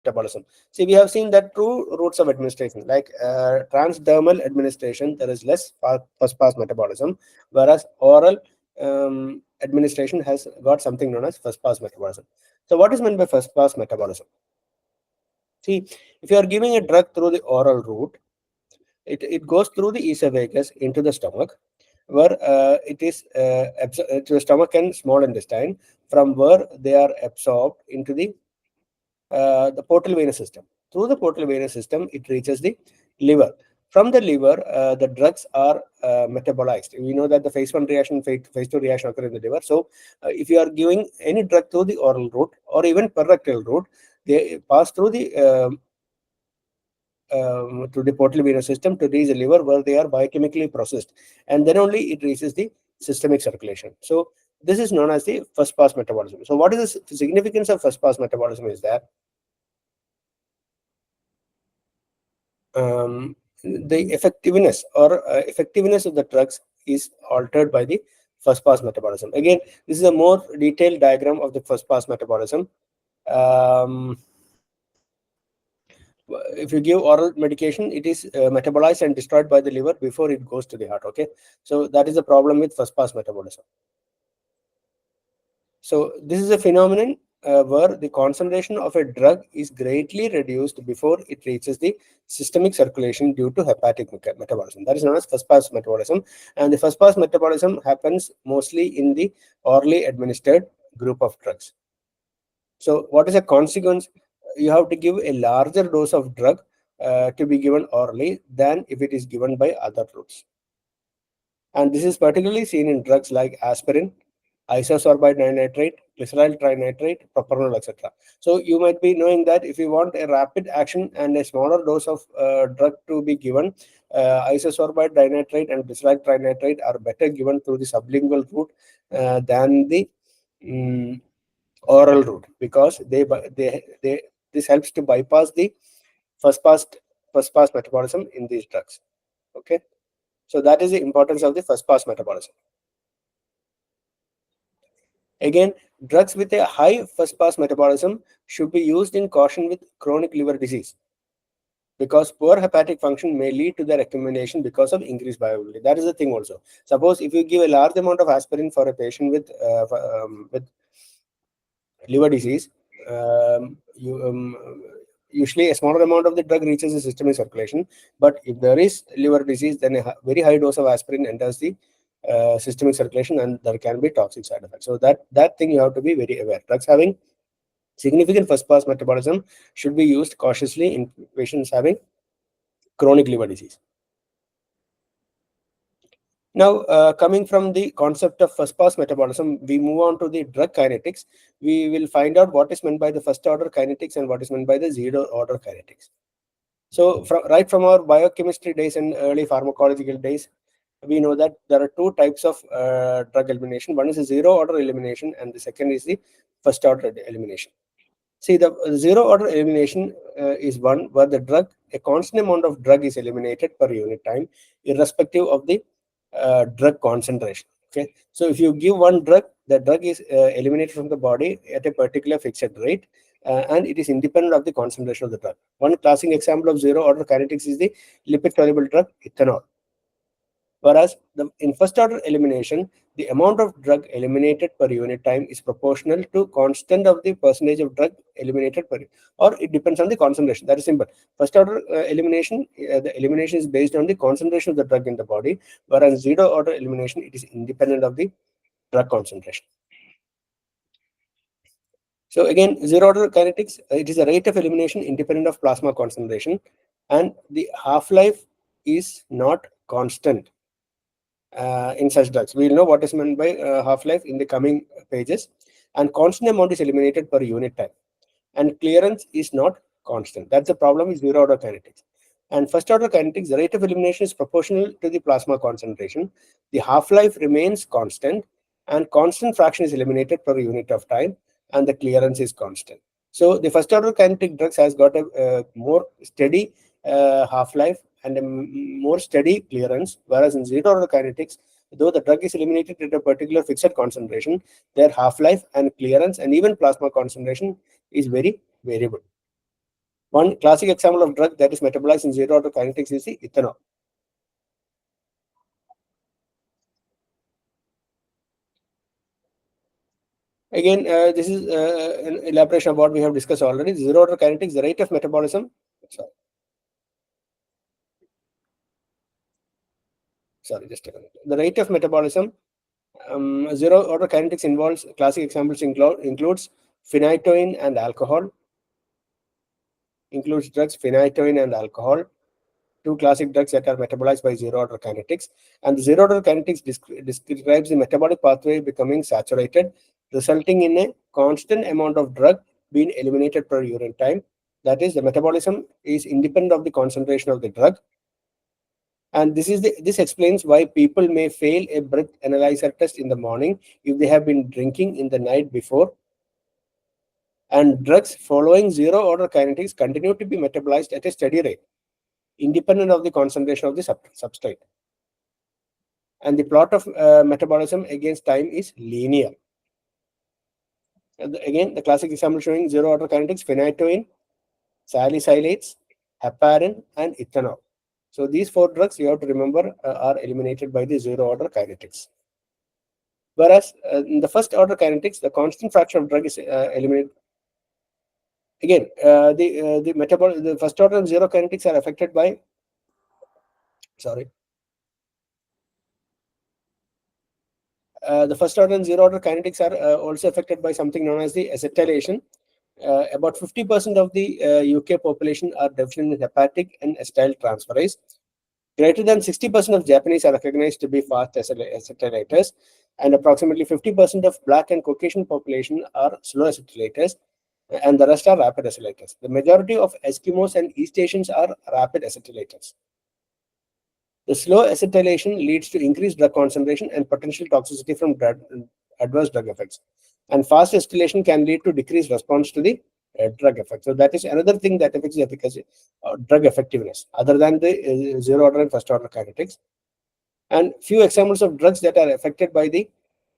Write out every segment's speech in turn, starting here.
metabolism. See, we have seen that two routes of administration, like transdermal administration, there is less first pass metabolism, whereas oral administration has got something known as first pass metabolism. So what is meant by first pass metabolism? See, if you are giving a drug through the oral route, it goes through the esophagus into the stomach, where it is to the stomach and small intestine, from where they are absorbed into the portal venous system. Through the portal venous system, it reaches the liver. From the liver, the drugs are metabolized. We know that the phase 1 reaction, phase 2 reaction occur in the liver. So, if you are giving any drug through the oral route or even perrectal route, they pass through the portal venous system to reach the liver, where they are biochemically processed, and then only it reaches the systemic circulation. So this is known as the first pass metabolism. So what is the significance of first pass metabolism is that the effectiveness of the drugs is altered by the first pass metabolism. Again, this is a more detailed diagram of the first pass metabolism. If you give oral medication, it is metabolized and destroyed by the liver before it goes to the heart. Okay, so that is the problem with first pass metabolism. So this is a phenomenon where the concentration of a drug is greatly reduced before it reaches the systemic circulation due to hepatic metabolism. That is known as first pass metabolism, and the first pass metabolism happens mostly in the orally administered group of drugs. So what is a consequence? You have to give a larger dose of drug to be given orally than if it is given by other routes. And this is particularly seen in drugs like aspirin, isosorbide nitrate, glyceryl trinitrate, propranolol, etc. So you might be knowing that if you want a rapid action and a smaller dose of drug to be given, isosorbide nitrate and glyceryl trinitrate are better given through the sublingual route than the oral route, because this helps to bypass the first pass metabolism in these drugs. Okay, so that is the importance of the first pass metabolism. Again, drugs with a high first pass metabolism should be used in caution with chronic liver disease, because poor hepatic function may lead to their accumulation because of increased bioavailability. That is the thing also. Suppose if you give a large amount of aspirin for a patient with liver disease, usually a smaller amount of the drug reaches the systemic circulation. But if there is liver disease, then a very high dose of aspirin enters the systemic circulation, and there can be toxic side effects. So that thing you have to be very aware. Drugs having significant first pass metabolism should be used cautiously in patients having chronic liver disease. Now, coming from the concept of first pass metabolism, we move on to the drug kinetics. We will find out what is meant by the first order kinetics and what is meant by the zero order kinetics. So right from our biochemistry days and early pharmacological days, we know that there are two types of drug elimination. One is a zero order elimination, and the second is the first order elimination. See, the zero order elimination is one where a constant amount of drug is eliminated per unit time, irrespective of the drug concentration. Okay, so if you give one drug, the drug is eliminated from the body at a particular fixed rate, and it is independent of the concentration of the drug. One classic example of zero order kinetics is the lipid soluble drug ethanol. Whereas in first order elimination, the amount of drug eliminated per unit time is proportional to constant of the percentage of drug eliminated per, or it depends on the concentration. That is simple. First order elimination, the elimination is based on the concentration of the drug in the body, whereas zero order elimination, it is independent of the drug concentration. So again, zero order kinetics, it is a rate of elimination independent of plasma concentration, and the half-life is not constant. In such drugs, we will know what is meant by half-life in the coming pages. And constant amount is eliminated per unit time, and clearance is not constant. That's the problem with zero order kinetics. And first order kinetics, the rate of elimination is proportional to the plasma concentration. The half-life remains constant, and constant fraction is eliminated per unit of time, and the clearance is constant. So the first order kinetic drugs has got a more steady half-life and a more steady clearance, whereas in zero order kinetics, though the drug is eliminated at a particular fixed concentration, their half-life and clearance and even plasma concentration is very variable. One classic example of drug that is metabolized in zero order kinetics is the ethanol. Again, this is an elaboration of what we have discussed already. Zero order kinetics, the rate of metabolism. Sorry, just a minute. The rate of metabolism. Zero order kinetics involves classic examples includes phenytoin and alcohol. Includes drugs phenytoin and alcohol, two classic drugs that are metabolized by zero order kinetics. And the zero order kinetics describes the metabolic pathway becoming saturated, resulting in a constant amount of drug being eliminated per unit time. That is, the metabolism is independent of the concentration of the drug. And this explains why people may fail a breath analyzer test in the morning if they have been drinking in the night before. And drugs following zero order kinetics continue to be metabolized at a steady rate, independent of the concentration of the substrate. And the plot of metabolism against time is linear. Again, the classic example showing zero order kinetics: phenytoin, salicylates, heparin, and ethanol. So these four drugs you have to remember are eliminated by the zero order kinetics. Whereas in the first order kinetics, the constant fraction of drug is eliminated. Again, the first order and zero kinetics are affected by. Sorry. The first order and zero order kinetics are also affected by something known as the acetylation. About 50% of the UK population are deficient in hepatic and acetyl transferase. Greater than 60% of Japanese are recognized to be fast acetylators, and approximately 50% of Black and Caucasian population are slow acetylators, and the rest are rapid acetylators. The majority of Eskimos and East Asians are rapid acetylators. The slow acetylation leads to increased drug concentration and potential toxicity from adverse drug effects. And fast acetylation can lead to decreased response to the drug effect. So that is another thing that affects the efficacy, drug effectiveness, other than the zero order and first order kinetics. And few examples of drugs that are affected by the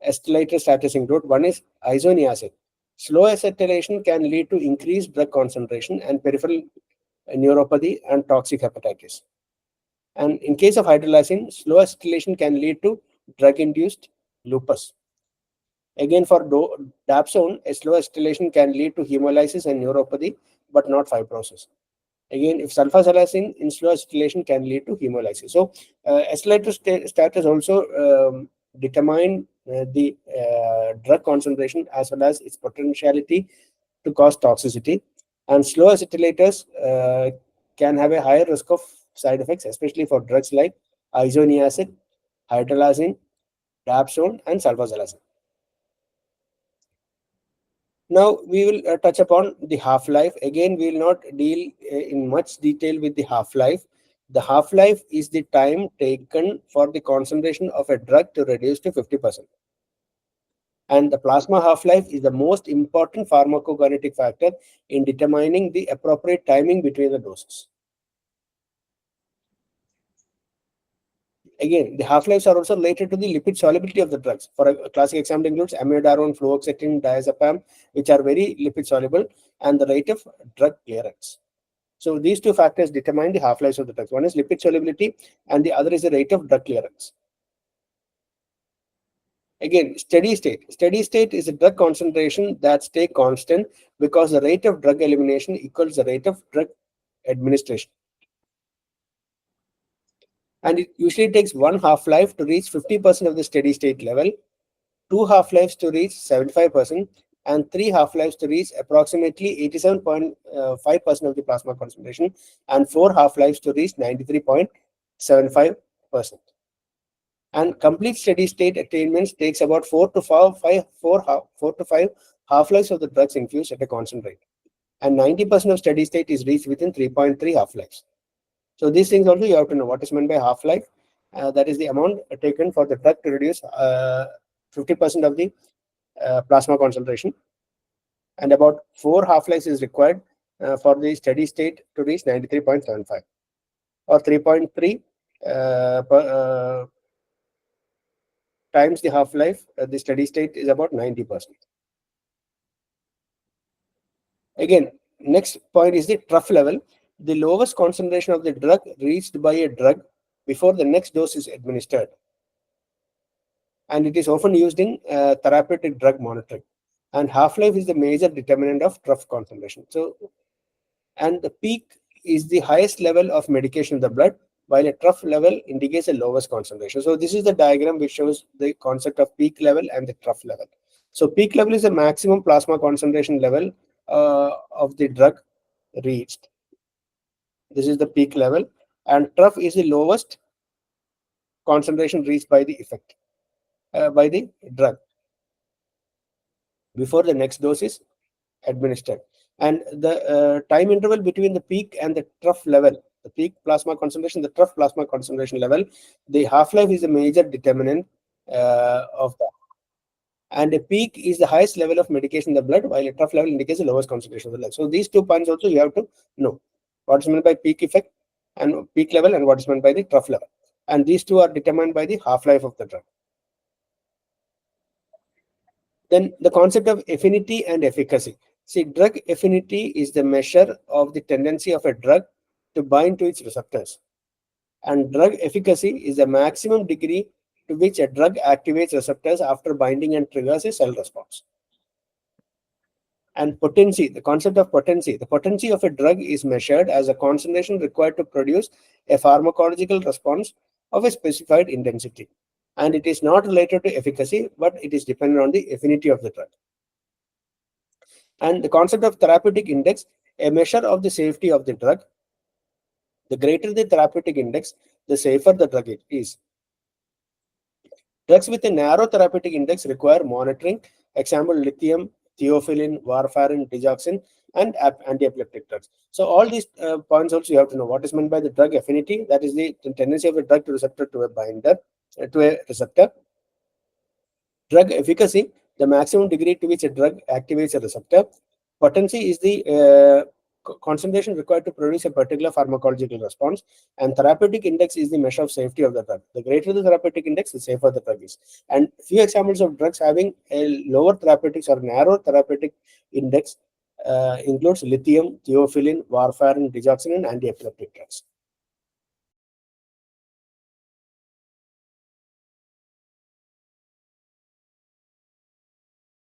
acetylator status route. One is isoniazid. Slow acetylation can lead to increased drug concentration and peripheral neuropathy and toxic hepatitis. And in case of hydrolysine, slow acetylation can lead to drug-induced lupus. Again, for dapsone, a slow acetylation can lead to hemolysis and neuropathy, but not fibrosis. Again, if sulfasalazine in slow acetylation can lead to hemolysis. So, acetylator status also determine the drug concentration as well as its potentiality to cause toxicity. And slow acetylators can have a higher risk of side effects, especially for drugs like isoniazid, hydrolysine, dapsone, and sulfasalazine. Now we will touch upon the half-life. Again, we will not deal in much detail with the half-life. The half-life is the time taken for the concentration of a drug to reduce to 50%. And the plasma half-life is the most important pharmacokinetic factor in determining the appropriate timing between the doses. Again, the half-lives are also related to the lipid solubility of the drugs. For a classic example includes amiodarone, fluoxetine, diazepam, which are very lipid soluble, and the rate of drug clearance. So these two factors determine the half-lives of the drugs. One is lipid solubility, and the other is the rate of drug clearance. Again, steady state. Steady state is a drug concentration that stay constant because the rate of drug elimination equals the rate of drug administration. And it usually takes one half-life to reach 50% of the steady state level, two half-lives to reach 75%, and three half-lives to reach approximately 87.5% of the plasma concentration, and four half-lives to reach 93.75%. And complete steady state attainment takes about 4 to 5 half-lives of the drugs infused at a constant rate. And 90% of steady state is reached within 3.3 half-lives. So these things also you have to know what is meant by half-life. That is the amount taken for the drug to reduce 50% of the plasma concentration. And about 4 half-lives is required for the steady state to reach 93.75 or 3.3 times the half-life. The steady state is about 90%. Again, next point is the trough level, the lowest concentration of the drug reached by a drug before the next dose is administered. And it is often used in therapeutic drug monitoring. And half-life is the major determinant of trough concentration. So, and the peak is the highest level of medication in the blood, while a trough level indicates the lowest concentration. So this is the diagram which shows the concept of peak level and the trough level. So peak level is the maximum plasma concentration level of the drug reached. This is the peak level, and trough is the lowest concentration reached by the effect, by the drug before the next dose is administered. And the time interval between the peak and the trough level, the peak plasma concentration, the trough plasma concentration level, the half-life is a major determinant of that. And a peak is the highest level of medication in the blood, while a trough level indicates the lowest concentration of the blood. So these 2 points also you have to know what is meant by peak effect and peak level, and what is meant by the trough level. And these two are determined by the half-life of the drug. Then the concept of affinity and efficacy. See, drug affinity is the measure of the tendency of a drug to bind to its receptors. And drug efficacy is the maximum degree to which a drug activates receptors after binding and triggers a cell response. And potency, the concept of potency. The potency of a drug is measured as a concentration required to produce a pharmacological response of a specified intensity. And it is not related to efficacy, but it is dependent on the affinity of the drug. And the concept of therapeutic index, a measure of the safety of the drug. The greater the therapeutic index, the safer the drug is. Drugs with a narrow therapeutic index require monitoring. Example, lithium, theophylline, warfarin, digoxin, and anti-epileptic drugs. So all these points also you have to know. What is meant by the drug affinity? That is the tendency of a drug to receptor to a binder, to a receptor. Drug efficacy, the maximum degree to which a drug activates a receptor. Potency is the concentration required to produce a particular pharmacological response, and therapeutic index is the measure of safety of the drug. The greater the therapeutic index, the safer the drug is. And few examples of drugs having a lower therapeutics or narrow therapeutic index includes lithium, theophylline, warfarin, digoxin, and anti-epileptic drugs.